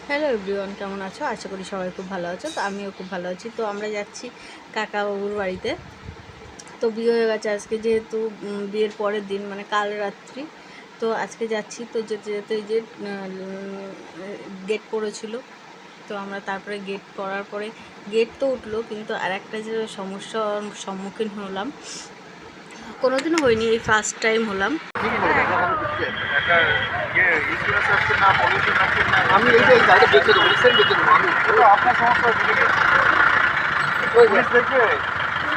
Hello everyone, কেমন আছো? আশা করি সবাই খুব ভালো আছো। তো আমিও খুব ভালো আছি। তো আমরা যাচ্ছি কাকা বাবুর বাড়িতে। তো বিয়ে হয়ে গেছে আজকে, যেহেতু বিয়ের পরের দিন মানে কাল রাত্রি। তো আজকে যাচ্ছি। তো যেতে যেতে যে গেট পড়েছিল, তো আমরা তারপরে গেট পড়ার পরে গেট তো উঠলো, কিন্তু আর একটা যে সমস্যার সম্মুখীন হলাম, কোনোদিনও হয়নি, এই ফার্স্ট টাইম হলাম। আমি এইটাই গাড়িটা বেঁচে দেবো, রিসেন্ট বেঁচে দেবো আমি। আপনার সমস্যা দেখবে,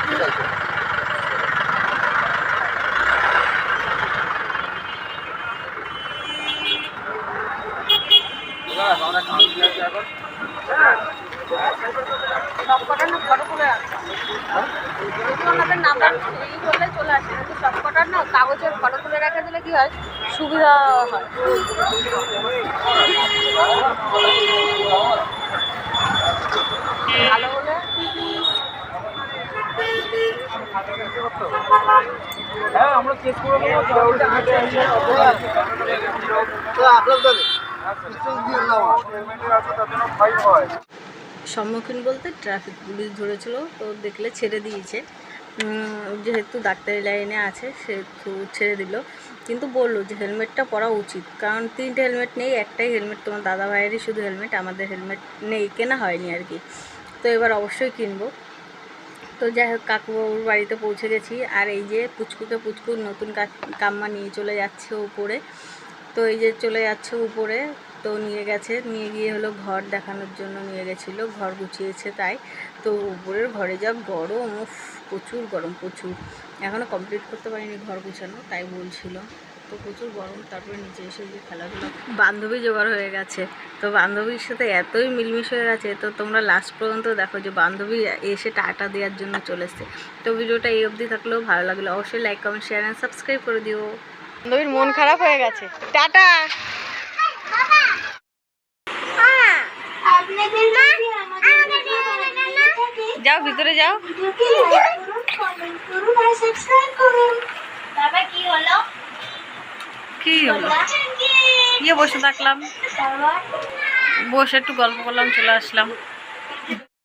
ঠিক আছে। সবকটার না ফটো তুলে রাখতাম, যদি ওনাদের নাম্বার এই বললে চলে আসে, কিন্তু সবকটার না কাগজের ফটো তুলে রেখে দিলে কি হয়, সুবিধা হয়। ভালো বলে হ্যাঁ, আমরা চেক করে নেবো। সম্মুখীন বলতে ট্রাফিক পুলিশ ধরেছিল, তো দেখলে ছেড়ে দিয়েছে। যেহেতু ডাক্তারি লাইনে আছে সেহেতু ছেড়ে দিল, কিন্তু বললো যে হেলমেটটা পরা উচিত, কারণ 3টে হেলমেট নেই, একটাই হেলমেট তোমার দাদা ভাইয়েরই শুধু হেলমেট, আমাদের হেলমেট নেই, কেনা হয়নি আর কি। তো এবার অবশ্যই কিনবো। তো যাই হোক, কাকুবাবুর বাড়িতে পৌঁছে গেছি। আর এই যে পুচকু নতুন কাম্মা নিয়ে চলে যাচ্ছে উপরে। তো এই যে চলে যাচ্ছে উপরে, তো নিয়ে গিয়ে হলো ঘর দেখানোর জন্য নিয়ে গেছিলো, ঘর গুছিয়েছে তাই। তো উপরের ঘরে যা গরম, প্রচুর গরম, প্রচুর। এখনও কমপ্লিট করতে পারিনি ঘর গুছানো, তাই বলছিল। তো প্রচুর গরম। তারপরে নিচে এসে যে খেলাধুলা, বান্ধবী জোগাড় হয়ে গেছে। তো বান্ধবীর সাথে এতই মিলমিশ হয়ে গেছে, তো তোমরা লাস্ট পর্যন্ত দেখো যে বান্ধবী এসে টাটা দেওয়ার জন্য চলে এসছে। তো ভিডিওটা এই অবধি থাকলেও ভালো লাগলো অবশ্যই like, comment, share and subscribe করে দিও। বান্ধবীর মন খারাপ হয়ে গেছে, টাটা। যাও ভিতরে যাও। কি হলো? গিয়ে বসে থাকলাম, বসে একটু গল্প করলাম, চলে আসলাম।